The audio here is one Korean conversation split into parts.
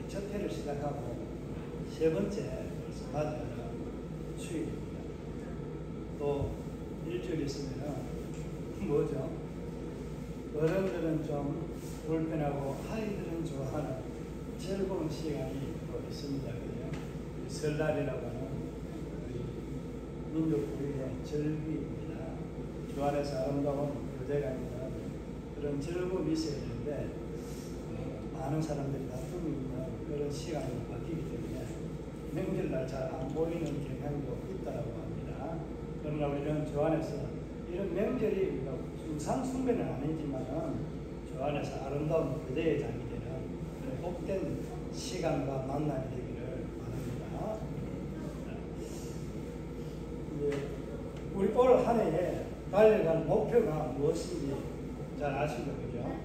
첫 회를 시작하고 세 번째 벌써 맞이하는 수요일입니다. 또 일주일 있으면 뭐죠? 어른들은 좀 불편하고 아이들은 좋아하는 즐거운 시간이 또 있습니다. 그죠? 설날이라고 하는 민족 우리의 절기입니다. 주 안에서 아름다운 교제가 있는 그런 즐거움이 있어야 되는데 많은 사람들이 다툼이 있는 그런 시간이 바뀌기 때문에 명절날 잘 안 보이는 경향도 있다고 합니다. 그러나 우리는 주 안에서 이런 명절이 우상 숭배는 아니지만 주 안에서 아름다운 교제의 장이 되는 복된 시간과 만남이 되기를 바랍니다. 우리 올 한 해에 달려갈 목표가 무엇인지 잘 아시죠? 그죠?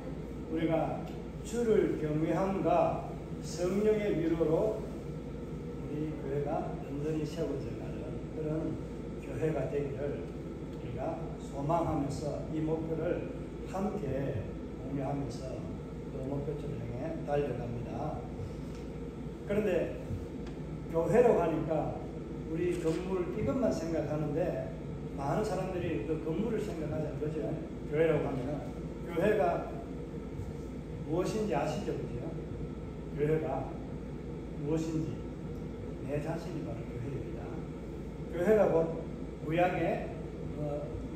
우리가 주를 경외함과 성령의 위로로 우리 교회가 든든히 세워져 가는 그런 교회가 되기를 우리가 소망하면서 이 목표를 함께 공유하면서 그 목표점을 향해 달려갑니다. 그런데 교회로 가니까 우리 건물 이것만 생각하는데 많은 사람들이 그 건물을 생각하잖아요. 그죠? 교회라고 하면 교회가 무엇인지 아시죠? 그죠? 교회가 무엇인지 내 자신이 바로 교회입니다. 교회가 곧 구약의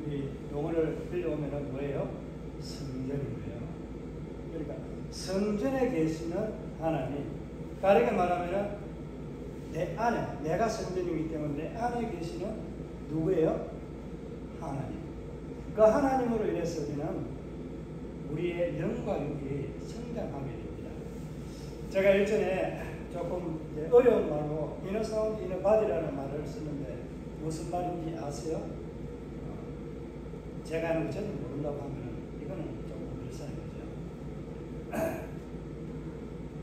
우리 용어를 빌려오면 뭐예요? 성전이에요. 그러니까 성전에 계시는 하나님, 다르게 말하면 내 안에, 내가 성전이기 때문에 내 안에 계시는 누구예요? 하나님. 그 하나님으로 인해서 우리는 우리의 영과 육이 성장하게 됩니다. 제가 일전에 조금 어려운 말로 이너 사운드 이너 바디라는 말을 쓰는데 무슨 말인지 아세요? 제가 하는 거 전혀 모른다고 하면 이거는 조금 불쌍해죠.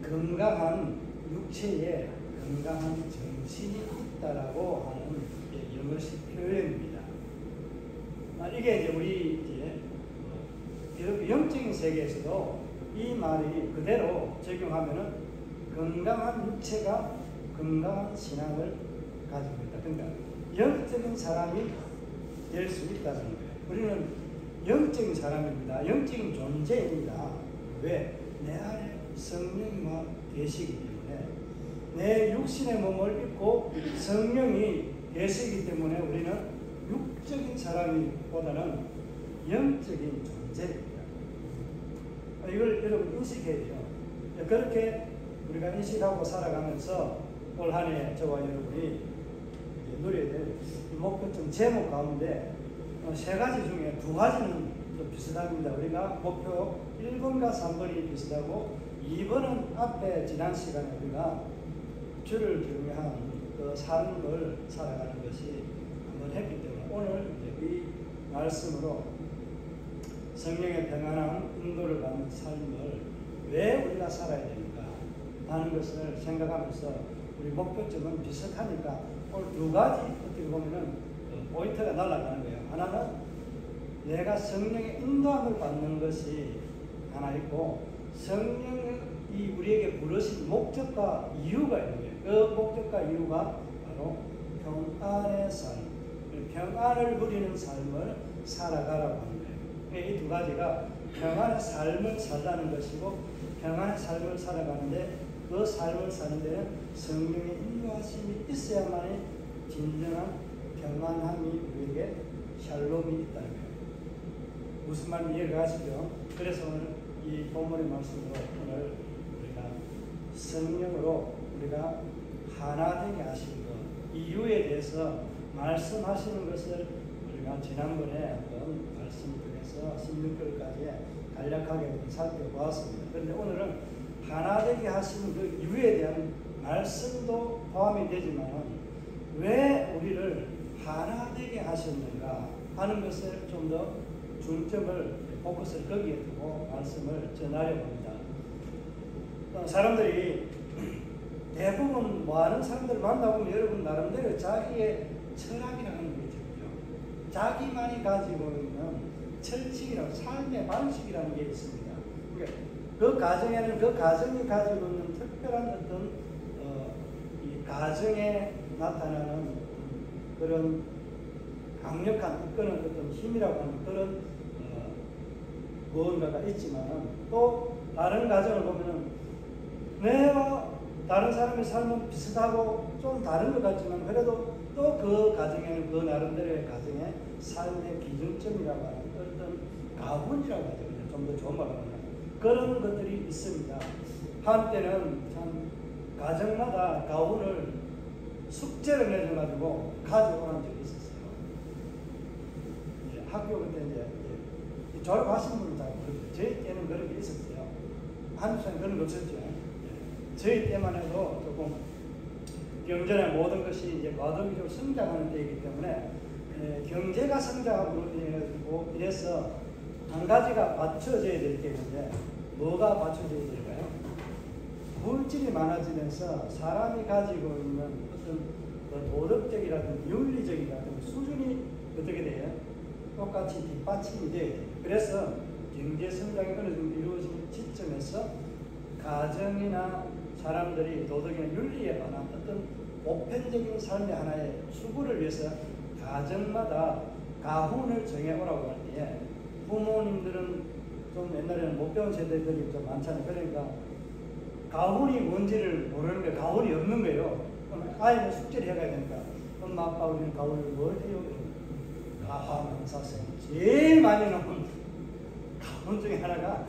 건강한 육체에 건강한 정신이 있다라고 하는 영어식 표현입니다. 이게 이제 우리 이렇게 영적인 세계에서도 이 말이 그대로 적용하면은 건강한 육체가 건강한 신앙을 가지고 있다. 그러니까 영적인 사람이 될 수 있다는 거예요. 우리는 영적인 사람입니다. 영적인 존재입니다. 왜? 내 안에 성령과 계시기 때문에 내 육신의 몸을 입고 성령이 계시기 때문에 우리는 육적인 사람보다는 영적인 존재입니다. 이걸 여러분 인식해야 돼요. 그렇게 우리가 인식하고 살아가면서 올 한 해 저와 여러분이 누려야 될 목표점 제목 가운데 세 가지 중에 두 가지는 좀 비슷합니다. 우리가 목표 1번과 3번이 비슷하고 2번은 앞에 지난 시간에 우리가 주를 경외한 그 삶을 살아가는 것이 한번 했기 때문에 오늘 이 말씀으로 성령의 평안한 인도를 받는 삶을 왜 우리가 살아야 되는가 하는 것을 생각하면서 우리 목표점은 비슷하니까 오늘 두 가지 어떻게 보면은 포인트가 날아가는 거예요. 하나는 내가 성령의 인도함을 받는 것이 하나 있고 성령이 우리에게 부르신 목적과 이유가 있는 거예요. 그 목적과 이유가 바로 평안의 삶, 평안을 누리는 삶을 살아가라고 하는 거예요. 이 두 가지가 평안의 삶을 살라는 것이고 평안의 삶을 살아가는데 그 삶을 사는 데는 성령의 인도하심이 있어야만이 진정한 평안함이 우리에게 샬롬이 있다는 거예요. 무슨 말인지 이해가 가시죠? 그래서 오늘 이 본문의 말씀으로 오늘 우리가 성령으로 우리가 하나 되게 하시는 것, 이유에 대해서 말씀하시는 것을 우리가 지난번에 한번 말씀 중에서 16절까지 간략하게 살펴보았습니다. 그런데 오늘은 하나 되게 하시는 그 이유에 대한 말씀도 포함이 되지만 왜 우리를 하나 되게 하셨는가 하는 것을 좀 더 중점을 포커스를 거기에 두고 말씀을 전하려고 합니다. 사람들이 대부분 뭐하는 사람들 만나보면 여러분 나름대로 자기의 철학이라는 게 있죠. 자기만이 가지고 있는 철칙이라고 삶의 방식이라는 게 있습니다. 그러니까 그 가정에는 그 가정이 가지고 있는 특별한 어떤 이 가정에 나타나는 그런 강력한 이끄는 어떤 힘이라고 하는 그런 무언가가 있지만 또 다른 가정을 보면은 내가 다른 사람의 삶은 비슷하고 좀 다른 것 같지만 그래도 또 그 가정에는 그 나름대로의 가정의 삶의 기준점이라고 하는 어떤 가훈이라고 하죠. 좀 더 좋은 말로 하면 그런 것들이 있습니다. 한때는 참 가정마다 가훈을 숙제를 내줘가지고 가져오는 적이 있었어요. 학교 그때 이제 졸업하신 분은 잘 모르죠. 저희 때는 그런 게 있었어요. 한국 사람 그런 거 없었죠. 저희 때만 해도 조금 경제나 모든 것이 이제 과도기적으로 성장하는 때이기 때문에 경제가 성장하고 이래서 한 가지가 받쳐져야 될 게 있는데 뭐가 받쳐져야 될까요? 물질이 많아지면서 사람이 가지고 있는 어떤 도덕적이라든지 윤리적이라든지 수준이 어떻게 돼요? 똑같이 뒷받침이 돼야 돼요. 그래서 경제 성장이 어느 정도 이루어지는 시점에서 가정이나 사람들이 도덕이나 윤리에 관한 어떤 보편적인 삶의 하나의 추구를 위해서 가정마다 가훈을 정해오라고 할 때에 부모님들은 좀 옛날에는 못 배운 세대들이 좀 많잖아요. 그러니까 가훈이 뭔지를 모르는 거예요. 가훈이 없는 거예요. 그럼 아이는 숙제를 해가야 되니까 엄마 아빠 우리는 가훈을 뭘 해요? 가화만사성. 제일 많이 나오는 가훈 중에 하나가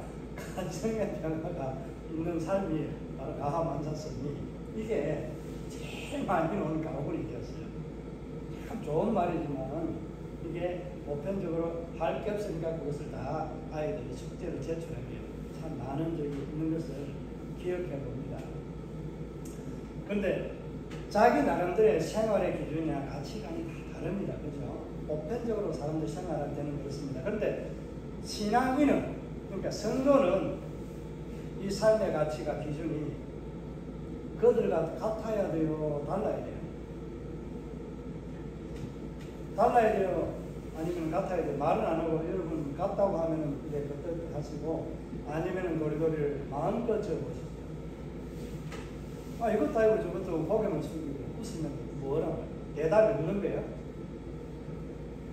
가정의 평화가 있는 삶이 바로 가화만사성이 이게 제일 많이 나오는 가훈이 되었어요. 참 좋은 말이지만 이게 보편적으로 할 게 없으니까 그것을 다 아이들이 숙제로 제출하면 참 많은 적이 있는 것을 기억해 봅니다. 그런데 자기 나름대로의 생활의 기준이나 가치관이 다 다릅니다. 그죠? 보편적으로 사람들 생활할 때는 그렇습니다. 그런데 신앙인은, 그러니까 성도는 이 삶의 가치가 기준이 그들과 같아야 돼요? 달라야 돼요? 달라야 돼요? 아니면 같아야 돼요? 말은 안 하고 여러분 같다고 하면은 이제 그때 하시고 아니면은 도리도리를 마음껏 적어보시죠. 아, 이것도 아니고 저것도 고개만 숙이고 웃으면 뭐라고 대답이 없는 거예요?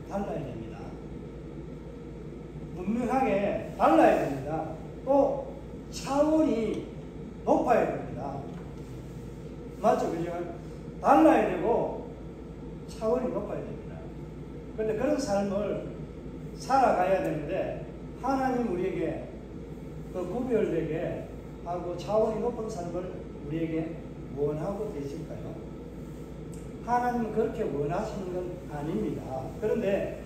달라야 됩니다. 분명하게 달라야 됩니다. 또 차원이 높아야 됩니다. 맞죠? 그죠? 달라야 되고 차원이 높아야 됩니다. 그런데 그런 삶을 살아가야 되는데 하나님 우리에게 그 구별되게 하고 차원이 높은 삶을 우리에게 원하고 계실까요? 하나님은 그렇게 원하시는 건 아닙니다. 그런데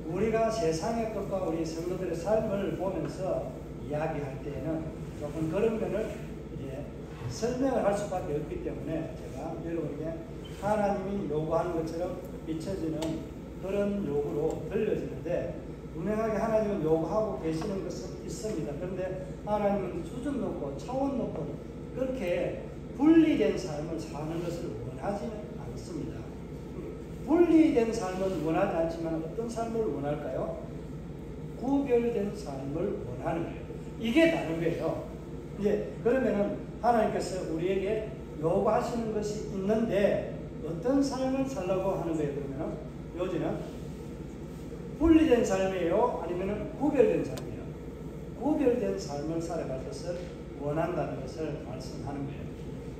우리가 세상의 것과 우리 성도들의 삶을 보면서 이야기할 때에는 조금 그런 면을 이제 설명을 할 수밖에 없기 때문에 제가 여러분에게 하나님이 요구하는 것처럼 비춰지는 그런 요구로 들려지는데 분명하게 하나님은 요구하고 계시는 것은 있습니다. 그런데 하나님은 수준 높고 차원 높은 그렇게 분리된 삶을 사는 것을 원하지는 않습니다. 분리된 삶은 원하지 않지만 어떤 삶을 원할까요? 구별된 삶을 원하는 거예요. 이게 다른 거예요. 이제 그러면은 하나님께서 우리에게 요구하시는 것이 있는데 어떤 삶을 살라고 하는 거예요? 그러면은 요지는 분리된 삶이에요? 아니면은 구별된 삶이에요? 구별된 삶을 살아갈 것을 원한다는 것을 말씀하는 거예요.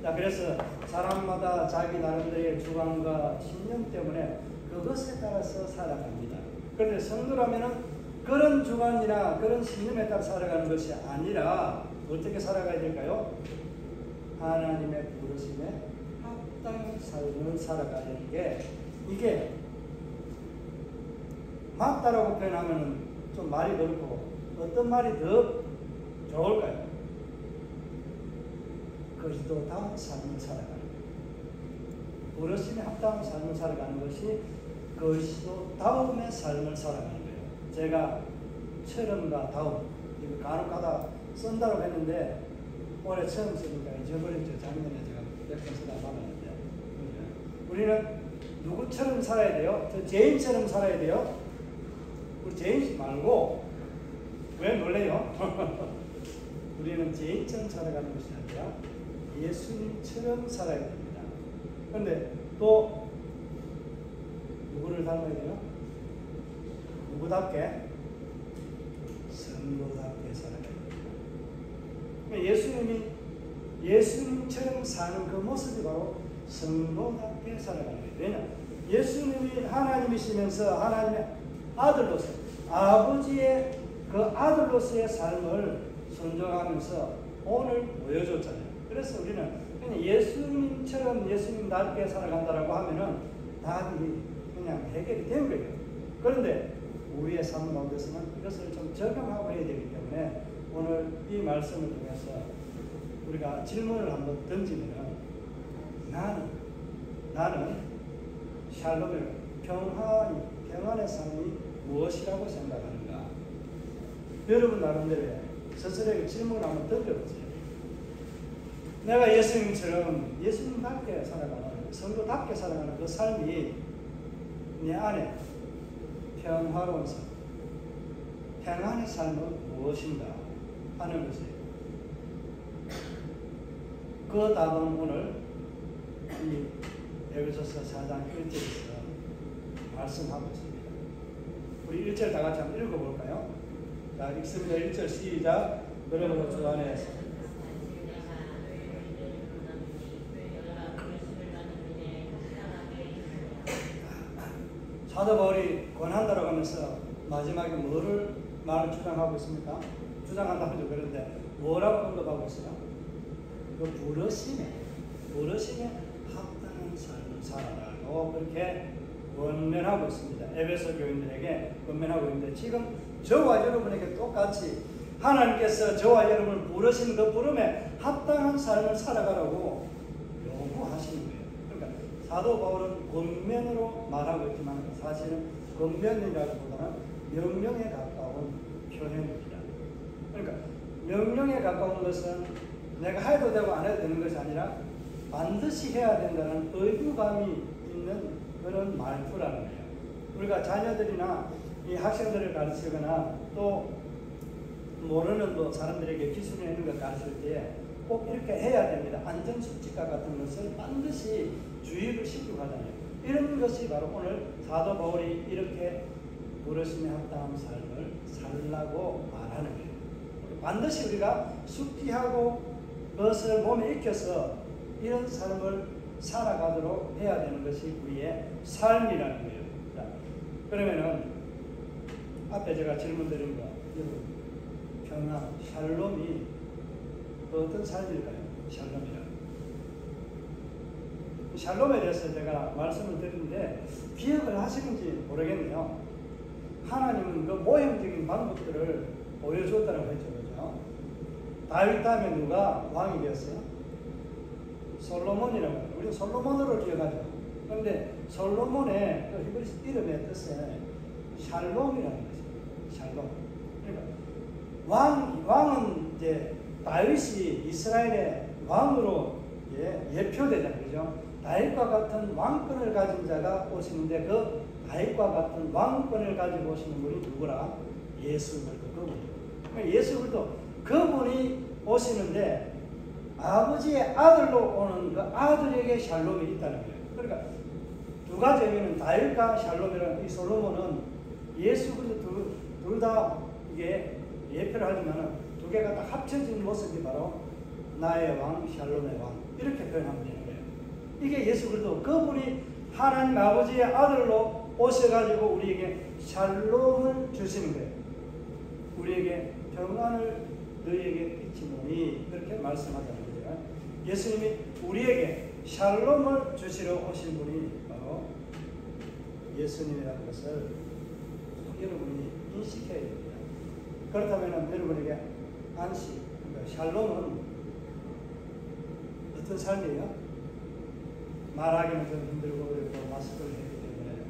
자, 그래서 사람마다 자기 나름대로의 주관과 신념 때문에 그것에 따라서 살아갑니다. 그런데 성도라면은 그런 주관이나 그런 신념에 따라 살아가는 것이 아니라 어떻게 살아가야 될까요? 하나님의 부르심에 합당한 삶을 살아가야 되는 게 이게 맞다라고 표현하면 좀 말이 그렇고 어떤 말이 더 좋을까요? 그리스도다운 삶을 살아가는 거예요. 부르심에 합당한 삶을 살아가는 것이 그리스도다움의 삶을 살아가는 거예요. 제가 처럼과 다움 이거 간혹가다 쓴다고 했는데 올해 처음 쓰니까 잊어버렸죠. 작년에 제가 몇 번 쓰다 말았는데 우리는 누구처럼 살아야 돼요? 저 제인처럼 살아야 돼요? 우리 제인 씨 말고 왜 놀래요? 우리는 우리는 죄인처럼 살아가는 것이 아니라 예수님처럼 살아야 됩니다. 그런데 또 누구를 닮아야 돼요? 누구답게? 성도답게 살아가야 됩니다. 예수님처럼 사는 그 모습이 바로 성도답게 살아가는 거예요. 왜냐? 예수님이 하나님이시면서 하나님의 아들로서 아버지의 그 아들로서의 삶을 순종하면서 오늘 보여줬잖아요. 그래서 우리는 그냥 예수님처럼 예수님답게 살아간다라고 하면은 답이 그냥 해결이 된 거예요. 그런데 우리의 삶 가운데서는 이것을 좀 적용하고 해야 되기 때문에 오늘 이 말씀을 통해서 우리가 질문을 한번 던지면은 나는 샬롬의 평안의 삶이 무엇이라고 생각하는가? 여러분 나름대로 스스로에게 질문을 한번 던져보세요. 내가 예수님처럼 예수님답게 살아가는 성도답게 살아가는 그 삶이 내 안에 평화로운 삶, 평안의 삶은 무엇인가 하는 것이에요. 그 답은 오늘 이 에베소서 4장 1절에서 말씀하고 있습니다. 우리 1절 다 같이 한번 읽어볼까요? 자, 읽습니다. 1절 시작. 여러분 주 안에 사도 바울이 권한다라고 하면서 마지막에 말을 주장하고 있습니까? 주장한다고 하죠. 그런데 뭐라고 언급하고 있어요? 그 부르심에 합당한 삶을 살아라고 그렇게 권면하고 있습니다. 에베소 교인들에게 권면하고 있는데 지금 저와 여러분에게 똑같이 하나님께서 저와 여러분을 부르신 그 부름에 합당한 삶을 살아가라고 요구하시는 거예요. 그러니까 사도 바울은 권면으로 말하고 있지만 사실은 권면이라기보다는 명령에 가까운 표현입니다. 그러니까 명령에 가까운 것은 내가 해도 되고 안 해도 되는 것이 아니라 반드시 해야 된다는 의무감이 있는 그런 말투라는 거예요. 우리가 자녀들이나 이 학생들을 가르치거나 또 모르는 사람들에게 기술을 있는 걸 가르칠 때 꼭 이렇게 해야 됩니다. 안전수칙과 같은 것을 반드시 주의를 시키고 하잖아요. 이런 것이 바로 오늘 사도 바울이 이렇게 부르심에 합당한 삶을 살라고 말하는 거예요. 반드시 우리가 숙지하고 그것을 몸에 익혀서 이런 삶을 살아가도록 해야 되는 것이 우리의 삶이라는 거예요. 자, 그러면은 앞에 제가 질문 드린 거, 평안, 샬롬이 어떤 삶일까요? 샬롬에 대해서 제가 말씀을 드리는데 기억을 하시는지 모르겠네요. 하나님은 그 모형적인 방법들을 보여줬다고 했죠. 그죠? 다윗 다음에 누가 왕이 되었어요? 솔로몬이라고 해요. 우리는 솔로몬으로 기억하죠. 그런데 솔로몬의 그 히브리스 이름의 뜻은 샬롬이라는 것이에요. 샬롬. 그러니까 왕은 이제 다윗이 이스라엘의 왕으로 예표되잖아요. 그죠? 다윗과 같은 왕권을 가진 자가 오시는데 그 다윗과 같은 왕권을 가지고 오시는 분이 누구라? 예수 그리스도 그분. 예수 그리스도 그분이 오시는데 아버지의 아들로 오는 그 아들에게 샬롬이 있다는 거예요. 그러니까 두 가지 의미는 다윗과 샬롬이라는 이 솔로몬은 예수 그리스도 둘 다 이게 예표를 하지만 두 개가 다 합쳐진 모습이 바로 나의 왕, 샬롬의 왕 이렇게 표현하면 되는 거예요. 이게 예수 그리스도 그분이 하나님 아버지의 아들로 오셔가지고 우리에게 샬롬을 주시는 거예요. 우리에게 평안을 너희에게 끼치노니 그렇게 말씀하자는 거예요. 예수님이 우리에게 샬롬을 주시러 오신 분이 바로 예수님이라는 것을 여러분이 인식해야 됩니다. 그렇다면 여러분에게 안식, 그러니까 샬롬은 어떤 삶이에요? 말하기는 좀 힘들고 그리고 마스크를 했기 때문에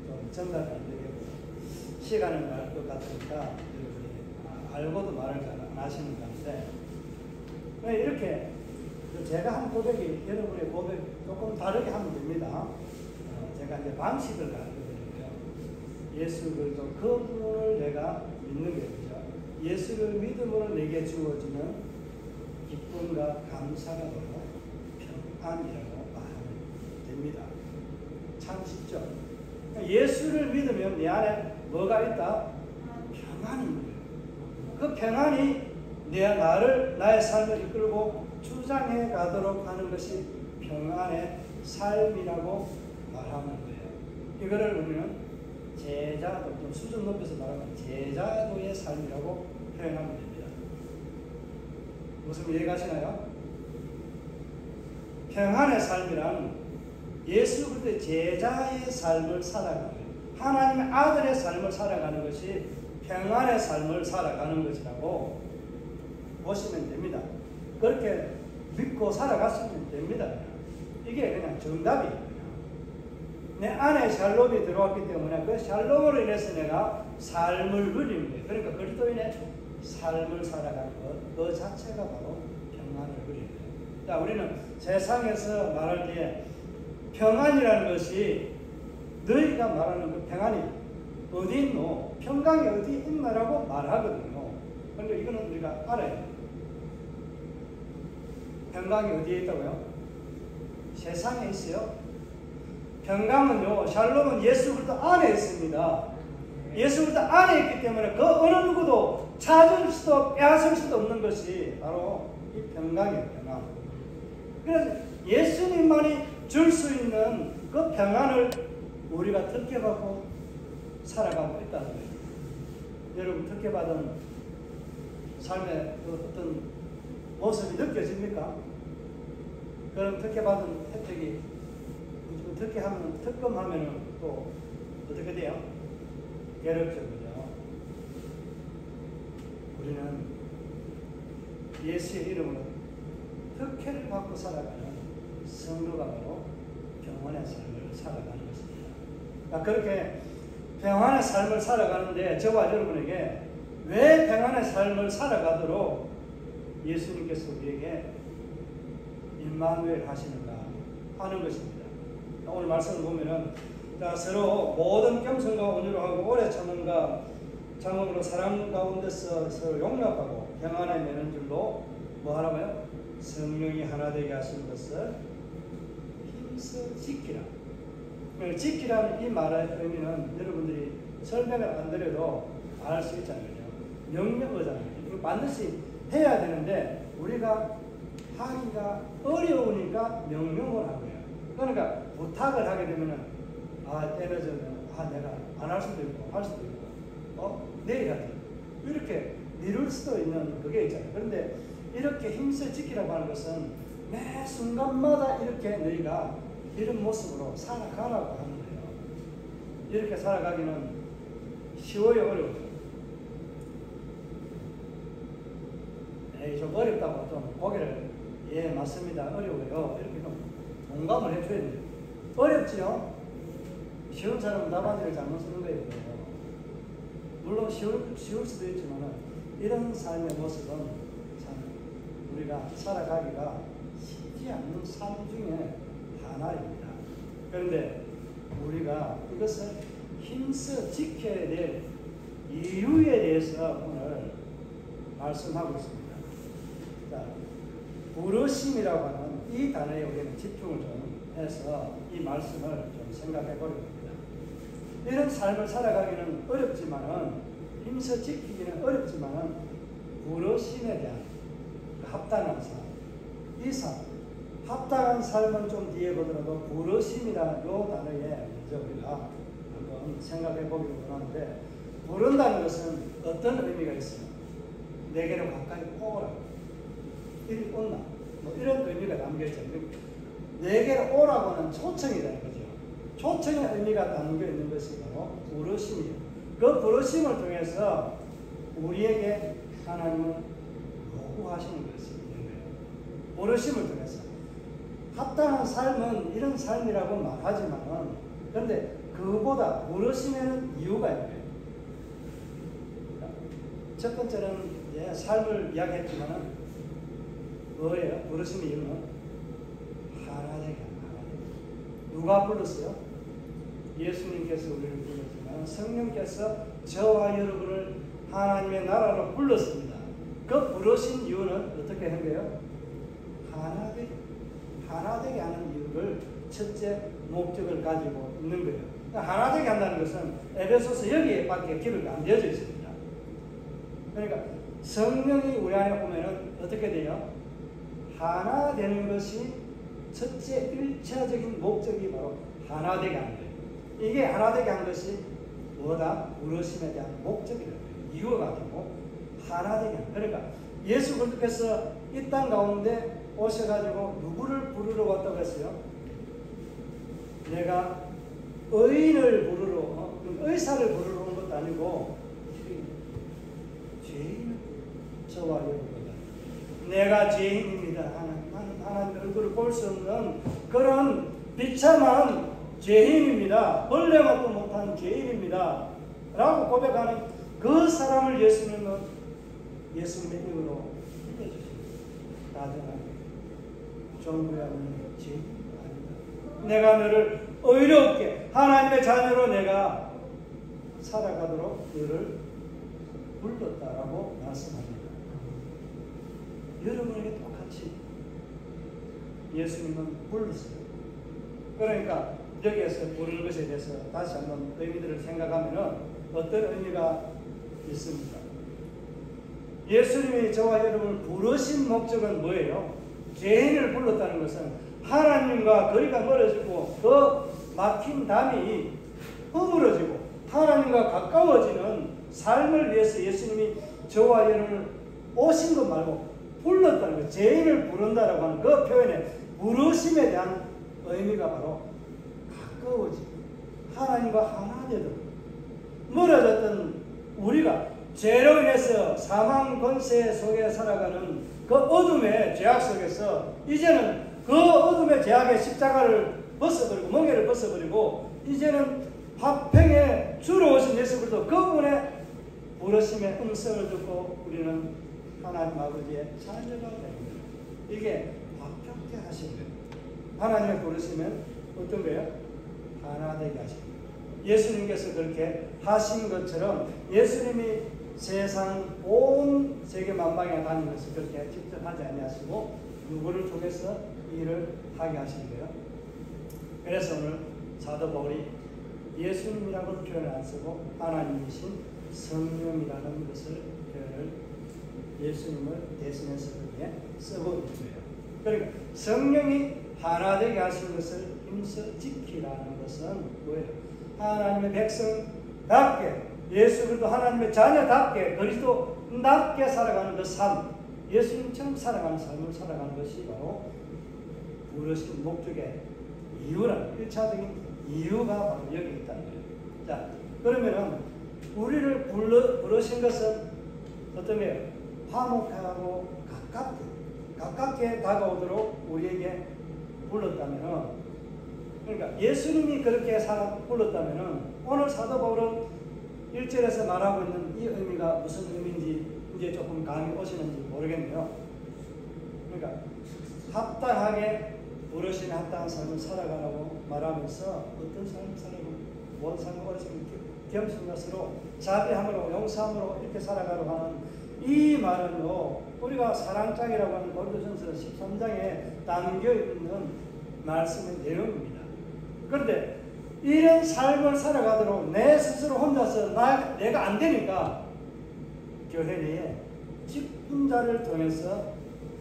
좀 전달이 안 되겠고 시간을 날 것 같으니까 여러분이 알고도 말을 잘 안 하시는 건데 이렇게 제가 한 고백이 여러분의 고백 조금 다르게 하면 됩니다. 제가 이제 방식을 가르쳐드리고요. 예수 그리스도 그분을 내가 믿는 게 되죠. 예수를 믿음으로 내게 주어지는 기쁨과 감사가 바로 평안이라고 말하면 됩니다. 참 쉽죠? 예수를 믿으면 내 안에 뭐가 있다? 평안이 있는 거예요. 그 평안이 나의 삶을 이끌고 주장해 가도록 하는 것이 평안의 삶이라고 말하는 거예요. 이거를 우리는 제자도, 좀 수준 높여서 말하면 제자도의 삶이라고 표현하면 됩니다. 무슨 이해가시나요? 평안의 삶이란 예수 그리스도의 제자의 삶을 살아가는 거예요. 하나님의 아들의 삶을 살아가는 것이 평안의 삶을 살아가는 것이라고 보시면 됩니다. 그렇게 믿고 살아갔으면 됩니다. 이게 그냥 정답이에요. 내 안에 샬롬이 들어왔기 때문에 그 샬롬으로 인해서 내가 삶을 누리는 거예요. 그러니까 그리스도인의 삶을 살아가는 것, 그 자체가 바로 평안을 누리는 거예요. 자, 우리는 세상에서 말할 때 평안이라는 것이 너희가 말하는 그 평안이 어디 있노? 평강이 어디 있나라고 말하거든요. 그러니까 이거는 우리가 알아야 돼요. 평강이 어디에 있다고요? 세상에 있어요. 평강은요, 샬롬은 예수 그리스도 안에 있습니다. 예수 그리스도 안에 있기 때문에 그 어느 누구도 찾을 수도 빼앗을 수도 없는 것이 바로 이 평강이에요. 평강. 그래서 예수님만이 줄 수 있는 그 평안을 우리가 특혜받고 살아가고 있다는 거예요. 여러분 특혜받은 삶의 그 어떤 모습이 느껴집니까? 그럼 특혜받은 혜택이 특혜하면 특검하면은 또 어떻게 돼요? 괴롭죠, 그죠? 우리는 예수의 이름으로 특혜를 받고 살아가는 성도가 바로 평안의 삶을 살아가는 것입니다. 그러니까 그렇게 평안의 삶을 살아가는데 저와 여러분에게 왜 평안의 삶을 살아가도록 예수님께서 우리에게 임마누엘 하시는가 하는 것입니다. 오늘 말씀을 보면은 서로 모든 겸손과 온유로 하고 오래 참음으로 사랑 가운데서 서로 용납하고 평안에 매는 줄로 뭐 하라고요? 성령이 하나 되게 하신 것을 힘써 지키라. 지키라는 이 말의 의미는 여러분들이 설명을 안 드려도 알 수 있잖아요. 명령어잖아요. 이거 반드시 해야 되는데 우리가 하기가 어려우니까 명령을 한 거예요. 그러니까 부탁을 하게 되면은 때려서 내가 안 할 수도 있고 할 수도 있고 내일 하자 이렇게 미룰 수도 있는 그게 있잖아요. 그런데 이렇게 힘써 지키라고 하는 것은 매 순간마다 이렇게 너희가 이런 모습으로 살아가라고 하는 거예요. 이렇게 살아가기는 쉬워요, 어려워요? 좀 어렵다고 좀 고개를 맞습니다. 어려워요. 이렇게 좀 공감을 해줘야 돼요. 어렵지요? 쉬운 사람은 답안지를 잘못 쓰는 거예요. 물론 쉬울 수도 있지만 이런 삶의 모습은 참 우리가 살아가기가 쉽지 않는 삶 중에 하나입니다. 그런데 우리가 이것을 힘써 지켜야 될 이유에 대해서 오늘 말씀하고 있습니다. 자, 부르심이라고 하는 이 단어에 우리는 집중을 좀 해서 이 말씀을 좀 생각해 보려고 합니다. 이런 삶을 살아가기는 어렵지만은 힘써 지키기는 어렵지만은 부르심에 대한 합당한 삶, 이 삶, 합당한 삶은 좀 뒤에 보더라도 부르심이라는 이 단어에 먼저 우리가 한번 생각해 보기로 하는데, 부른다는 것은 어떤 의미가 있어요? 내게로 가까이 오라, 이리 온나, 뭐 이런 의미가 담겨있죠. 내게로 오라고는 초청이라는 거죠. 초청의 의미가 담겨 있는 것이 바로 부르심이에요. 그 부르심을 통해서 우리에게 하나님은 요구하시는 것이 있는 거예요. 부르심을 통해서. 합당한 삶은 이런 삶이라고 말하지만은, 그런데 그보다 부르심에는 이유가 있는 거예요. 첫 번째는 삶을 이야기했지만은 뭐예요? 부르심의 이유는 하나 되게. 누가 불렀어요? 예수님께서 우리를 불렀지만 성령께서 저와 여러분을 하나님의 나라로 불렀습니다. 그 부르신 이유는 어떻게 한 거예요? 하나되게 하는 이유를 첫째 목적을 가지고 있는 거예요. 하나되게 한다는 것은 에베소서 여기에밖에 기록이 안 되어져 있습니다. 그러니까 성령이 우리 안에 오면은 어떻게 돼요? 하나 되는 것이 첫째 1차적인 목적이 바로 하나 되게 하는 거예요. 이게 하나 되게 한 것이 뭐다? 부르심에 대한 목적이라는 거예요. 이유가 가지고 하나 되게 하는 거예요. 그러니까 예수 그리스도께서 이 땅 가운데 오셔가지고 누구를 부르러 왔다고 했어요? 내가 의인을 부르러, 의사를 부르러 온 것도 아니고 죄인을 저와 여러분이다. 내가 죄인입니다. 하나님 얼굴을 볼 수 없는 그런 비참한 죄인입니다. 벌레 맛도 못한 죄인입니다. 라고 고백하는 그 사람을 예수님은 예수님의 이름으로 해주십니다. 나중에 정부야 너는 죄인 아니다. 내가 너를 의롭게 하나님의 자녀로 내가 살아가도록 너를 불렀다라고 말씀합니다. 여러분에게 똑같이 예수님은 불렀어요. 그러니까 여기에서 부르는 것에 대해서 다시 한번 의미들을 생각하면 어떤 의미가 있습니까? 예수님이 저와 여러분을 부르신 목적은 뭐예요? 죄인을 불렀다는 것은 하나님과 거리가 멀어지고 그 막힌 담이 허물어지고 하나님과 가까워지는 삶을 위해서 예수님이 저와 여러분을 오신 것 말고 불렀다는 거예요. 죄인을 부른다라고 하는 그 표현에 부르심에 대한 의미가 바로 가까워지고 하나님과 하나 되도록 멀어졌던 우리가 죄로 인해서 사망 권세 속에 살아가는 그 어둠의 죄악 속에서 이제는 그 어둠의 죄악의 십자가를 벗어버리고 멍에를 벗어버리고 이제는 화평의 주로 오신 예수 그리스도 그분의 부르심의 음성을 듣고 우리는 하나님 아버지의 자녀가 되는 거예요. 이게 화평케 하신 거예요. 하나님의 부르시면 어떤 거예요? 하나 되게 하신 거예요. 예수님께서 그렇게 하신 것처럼 예수님이 세상 온 세계 만방에 다니면서 그렇게 직접 하지 아니하시고 누구를 통해서 일을 하게 하신 거예요. 그래서 오늘 사도 바울이 예수님이라고 표현을 안 쓰고 하나님이신 성령이라는 것을 표현을 예수님을 대신해서 그렇게 쓰고 있는 거예요. 그러니까 성령이 하나 되게 하신 것을 힘써 지키라는 것은 뭐예요? 하나님의 백성답게 예수 그리스도 하나님의 자녀답게 그리스도답게 살아가는 그 삶, 예수님처럼 살아가는 삶을 살아가는 것이 바로 부르신 목적의 이유라는 1차적인 이유가 바로 여기 있다는 거예요. 자, 그러면은 우리를 부르신 것은 어떤 거예요? 화목하고 가깝게 다가오도록 우리에게 불렀다면은, 그러니까 예수님이 그렇게 불렀다면은 오늘 사도 바울은 1절에서 말하고 있는 이 의미가 무슨 의미인지 이제 조금 감이 오시는지 모르겠네요. 그러니까 합당하게 부르신 합당한 삶을 살아가라고 말하면서 어떤 삶을 살아가고 무엇 삶을 살아가고 겸손과 서로 자비함으로 용서함으로 이렇게 살아가려고 하는 이 말은요, 우리가 사랑장이라고 하는 고린도전서 13장에 담겨있는 말씀의 내용입니다. 그런데 이런 삶을 살아가도록 내 스스로 혼자서 내가 안 되니까 교회 내에 직분자를 통해서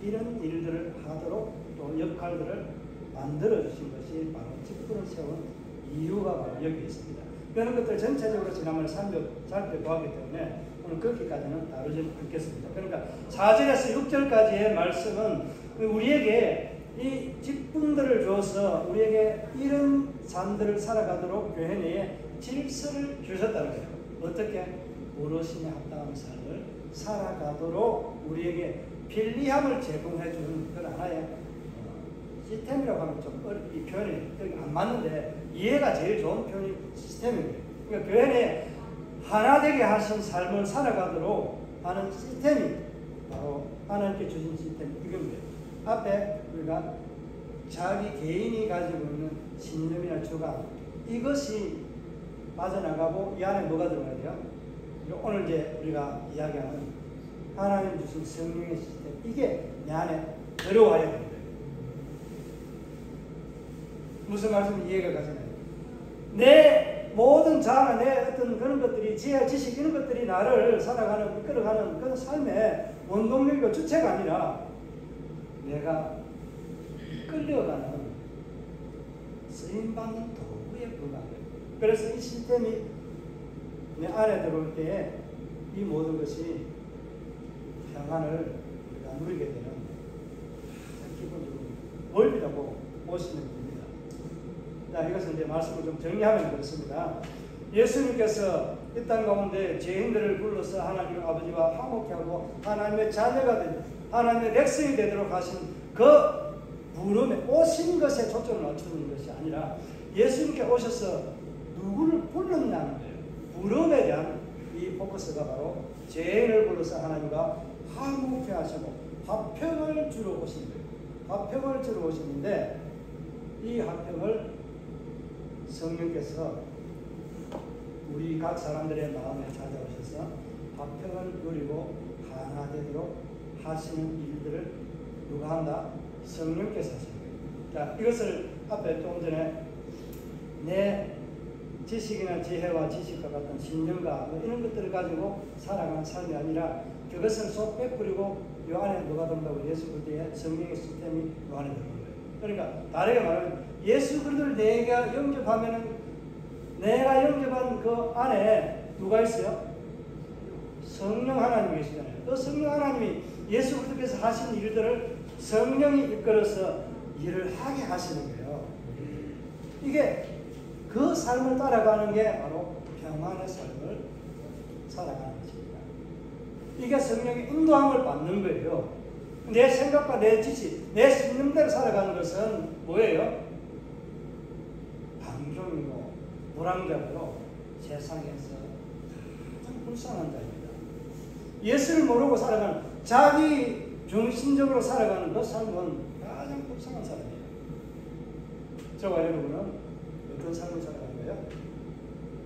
이런 일들을 하도록 또 역할들을 만들어주신 것이 바로 직분을 세운 이유가 바로 여기 있습니다. 그런 것들 전체적으로 지난번에 살펴보았기 때문에 오늘 거기까지는 다루지 않겠습니다. 그러니까 4절에서 6절까지의 말씀은 우리에게 이 직분들을 줘서 우리에게 이런 삶들을 살아가도록 교회 내에 질서를 주셨다는 거예요. 어떻게? 부르심에 합당한 삶을 살아가도록 우리에게 편리함을 제공해 주는 그런 하나의 시스템이라고 하면 좀 이 표현이 안 맞는데 이해가 제일 좋은 표현이 시스템입니다. 그러니까 교회 내에 하나 되게 하신 삶을 살아가도록 하는 시스템이 바로 하나님께 주신 시스템 이겁니다. 앞에 우리가 자기 개인이 가지고 있는 신념이나 주관 이것이 빠져나가고 이 안에 뭐가 들어가야 돼요? 오늘 이제 우리가 이야기하는 하나님 주신 성령의 시스템 이게 내 안에 들어와야 됩니다. 무슨 말씀인지 이해가 가잖아요. 내 모든 자아, 내 어떤 그런 것들이, 지혜, 지식, 이런 것들이 나를 살아가는, 이끌어가는 그런 삶의 원동력이고 주체가 아니라 내가 끌려가는 쓰임받는 도구에 불과한 거예요. 그래서 이 시스템이 내 안에 들어올 때 이 모든 것이 평안을 우리가 누리게 되는 기본적으로 원리라고 보시면 됩니다. 자, 이것은 이제 말씀을 좀 정리하면 그렇습니다. 예수님께서 이 땅 가운데 죄인들을 불러서 하나님 아버지와 화목케 하고 하나님의 자녀가 된, 하나님의 백성이 되도록 하신 그 부름에 오신 것에 초점을 맞추는 것이 아니라 예수님께 오셔서 누구를 불렀냐는 거예요. 부름에 대한 이 포커스가 바로 죄인을 불러서 하나님과 화목케 하시고 화평을 주러 오신 거예요. 화평을 주러 오시는데 이 화평을 성령께서 우리 각 사람들의 마음에 찾아오셔서 화평을 누리고 하나 되도록 하시는 일들을 누가 한다? 성령께서 하시는 거예요. 자, 이것을 앞에 조금 전에 내 지식이나 지혜와 지식과 같은 신념과 뭐 이런 것들을 가지고 살아가는 삶이 아니라 그것을 쏙 빼뿌리고 이 안에 누가 든다고 예수 그리스도의 성령의 시스템이 이 안에 들어오는 거예요. 그러니까 다르게 말하면 예수 그리스도를 내가 영접하면은 내가 영접한 그 안에 누가 있어요? 성령 하나님이 계시잖아요. 그 성령 하나님이 예수 그리스도께서 하신 일들을 성령이 이끌어서 일을 하게 하시는 거예요. 이게 그 삶을 따라가는 게 바로 평안의 삶을 살아가는 것입니다. 이게 성령의 인도함을 받는 거예요. 내 생각과 내 지식, 내 신념대로 살아가는 것은 뭐예요? 방종이고 불황자로 세상에서 가장 불쌍한 자입니다. 예수를 모르고 살아가는, 자기 중심적으로 살아가는 그 삶은 가장 불쌍한 사람이에요. 저와 여러분은 어떤 삶을 살아가는 거예요?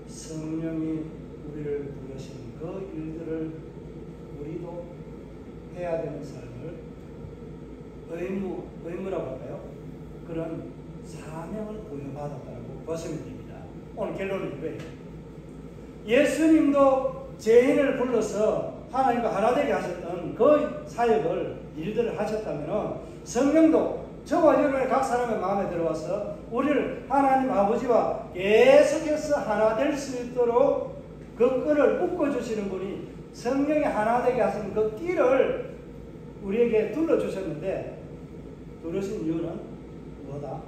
성령이 우리를 부르신 그 일들을 우리도 해야 되는 삶을 의무라고 할까요? 그런 사명을 부여받았다고 보시면 됩니다. 오늘 결론은 이거예요. 예수님도 죄인을 불러서 하나님과 하나 되게 하셨던 그 사역을, 일들을 하셨다면 성령도 저와 여러분의 각 사람의 마음에 들어와서 우리를 하나님 아버지와 계속해서 하나 될 수 있도록 그 끈을 묶어주시는 분이 성령이 하나 되게 하신 그 띠를 우리에게 둘러주셨는데, 두르신 이유는 뭐다?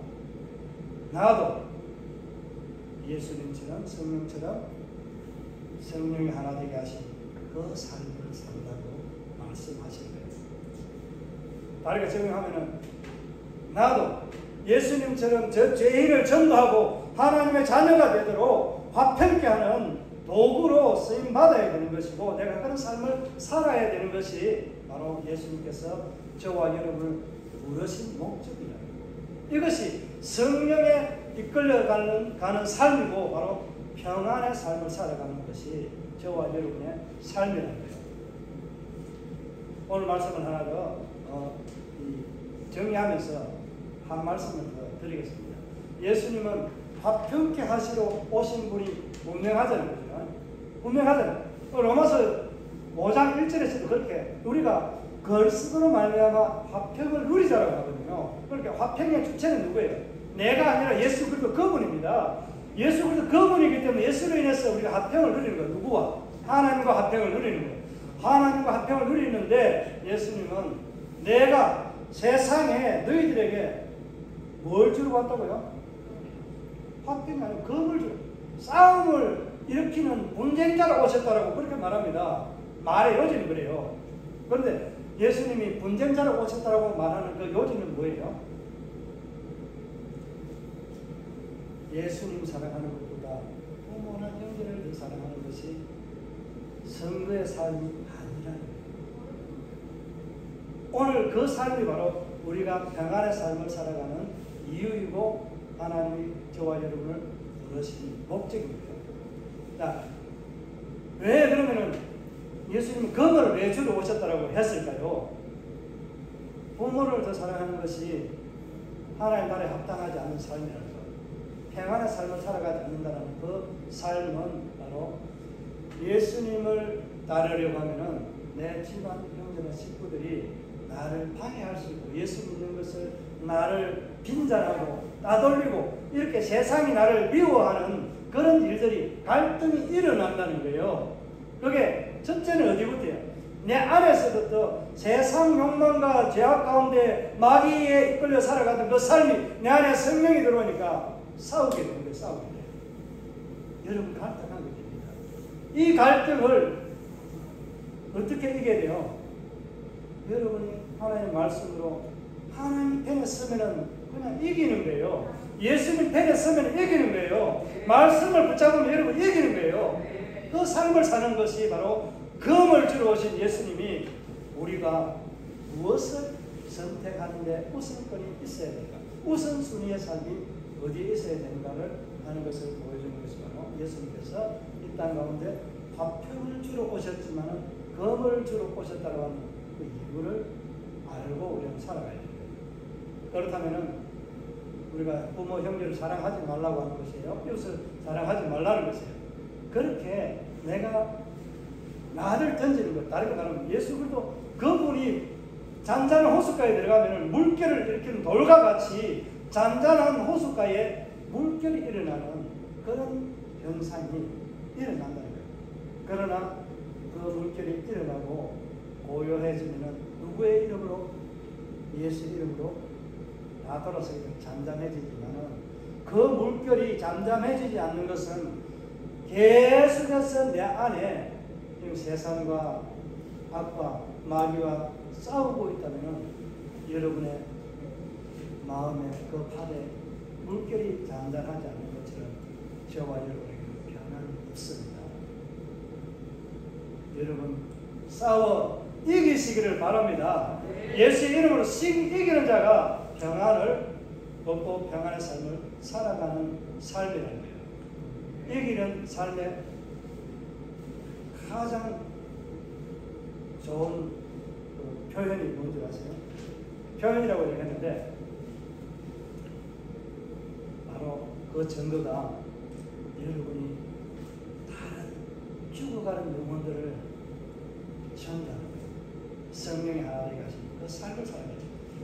나도 예수님처럼 성령처럼 성령이 하나 되게 하신 그 삶을 산다고 말씀하신 거예요. 다르게 적용하면은 나도 예수님처럼 저 죄인을 전도하고 하나님의 자녀가 되도록 화평케 하는 도구로 쓰임받아야 되는 것이고, 내가 그런 삶을 살아야 되는 것이 바로 예수님께서 저와 여러분을 부르신 목적이다. 이것이 성령에 이끌려가는 삶이고 바로 평안의 삶을 살아가는 것이 저와 여러분의 삶이라는 거예요. 오늘 말씀을 하나 더 정리하면서 한 말씀을 더 드리겠습니다. 예수님은 화평케 하시러 오신 분이 분명하잖아요. 그죠? 분명하잖아요. 로마서 5장 1절에서도 그렇게 우리가 그리스도로 말미암아 화평을 누리자라고 하거든요. 그러니까 화평의 주체는 누구예요? 내가 아니라 예수 그리스도 그분입니다. 예수 그리스도 그분이기 때문에 예수로 인해서 우리가 화평을 누리는 거예요. 누구와? 하나님과 화평을 누리는 거예요. 하나님과 화평을 누리는데 예수님은 내가 세상에 너희들에게 뭘 주러 왔다고요? 화평이 아니고 겁을 주러, 싸움을 일으키는 분쟁자로 오셨다라고 그렇게 말합니다. 말의 요지는 그래요. 그런데 예수님이 분쟁자로 오셨다라고 말하는 그 요지는 뭐예요? 예수님 사랑하는 것보다 부모나 형제를 더 사랑하는 것이 성도의 삶이 아니라는 거예요. 오늘 그 삶이 바로 우리가 평안의 삶을 살아가는 이유이고 하나님이 저와 여러분을 부르신 목적입니다. 자, 왜 그러면은 예수님은 검을 왜 주러 오셨다라고 했을까요? 부모를 더 사랑하는 것이 하나님 나라에 합당하지 않은 삶이라는 거. 평안의 삶을 살아가지 않는다는 그 삶은 바로 예수님을 따르려고 하면은 내 집안 형제나 식구들이 나를 방해할 수 있고 예수 믿는 것을 나를 빈잔하고 따돌리고 이렇게 세상이 나를 미워하는 그런 일들이 갈등이 일어난다는 거예요. 그게 첫째는 어디부터요? 내 안에서부터 세상 욕망과 죄악 가운데 마귀에 이끌려 살아가던 그 삶이 내 안에 성령이 들어오니까 싸우게 되는 거예요. 싸우게 돼요. 여러분 갈등하게 됩니다. 이 갈등을 어떻게 이겨야 돼요? 여러분이 하나님의 말씀으로 하나님 편에 서면은 그냥 이기는 거예요. 예수님 편에 서면 이기는 거예요. 말씀을 붙잡으면 여러분 이기는 거예요. 그 삶을 사는 것이 바로 검을 주러 오신 예수님이 우리가 무엇을 선택하는데 우선권이 있어야 될까? 우선순위의 삶이 어디에 있어야 되는가를 하는 것을 보여주는 것이 바로 예수님께서 이 땅 가운데 화평을 주러 오셨지만 검을 주러 오셨다고 하는 그 이유를 알고 우리는 살아가야 됩니다. 그렇다면 우리가 부모 형제를 사랑하지 말라고 하는 것이에요. 이웃을 사랑하지 말라는 것이에요. 그렇게 내가 나를 던지는 것, 다르게 말하면 예수 그리스도 그분이 잔잔한 호숫가에 들어가면 물결을 일으키는 돌과 같이 잔잔한 호숫가에 물결이 일어나는 그런 현상이 일어난다는 거예요. 그러나 그 물결이 일어나고 고요해지면 누구의 이름으로? 예수 이름으로 다 돌아서 잠잠해지지만 그 물결이 잠잠해지지 않는 것은 계속해서 내 안에 세상과 악과 마귀와 싸우고 있다면 여러분의 마음에 그 파대 물결이 잠잠하지 않는 것처럼 저와 여러분에게 변함이 없습니다. 여러분 싸워 이기시기를 바랍니다. 예수의 이름으로 이기는 자가 평안을 얻고 평안의 삶을 살아가는 삶이라는 거예요. 이기는 삶의 가장 좋은 표현이 뭔지 아세요? 표현이라고 얘기했는데 바로 그 증거가 여러분이 다른 죽어가는 영혼들을 전하는 거예요. 성령의 하나님이 가신 그 삶을 살아가죠.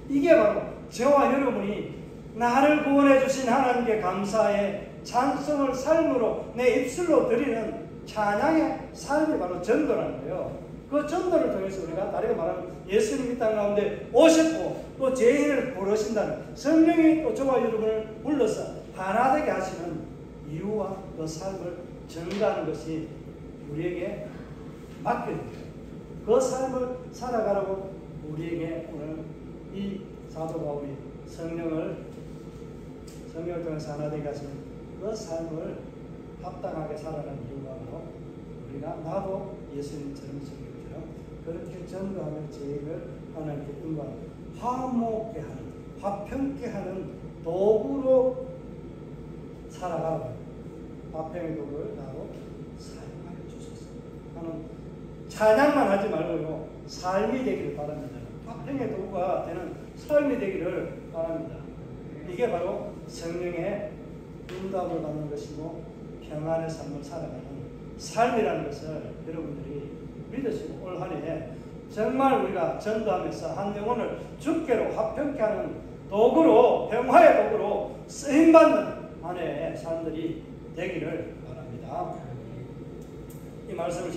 이게 바로 저와 여러분이 나를 구원해 주신 하나님께 감사의 찬송을 삶으로 내 입술로 드리는 찬양의 삶이 바로 전도라는 거예요. 그 전도를 통해서 우리가 다르게 말하면 예수님이 땅 가운데 오셨고 또 죄인을 부르신다는 성령이 또 저와 여러분을 불러서 하나 되게 하시는 이유와 그 삶을 전가하는 것이 우리에게 맡겨집니다. 그 삶을 살아가라고 우리에게 오늘 이 사도 바울이 성령을 통해서 하나 되게 하시는 그 삶을 합당하게 살아가는 이유가 바로 우리가 나도 예수님처럼 성령처럼 그렇게 전도하며 죄인을 하나님께 인간 화목게 하는 화평케 하는 도구로 살아가고 화평의 도구를 나로 사용하여 주소서 하는 찬양만 하지 말고요 삶이 되기를 바랍니다. 화평의 도구가 되는 삶이 되기를 바랍니다. 이게 바로 성령의 인도함을 받는 것이고 평안의 삶을 살아가는 삶이라는 것을 여러분들이 믿으시고 올 한 해 정말 우리가 전도하면서 한 영혼을 주께로 화평케 하는 도구로 평화의 도구로 쓰임받는 한 해의 삶들이 되기를 바랍니다. 이 말씀을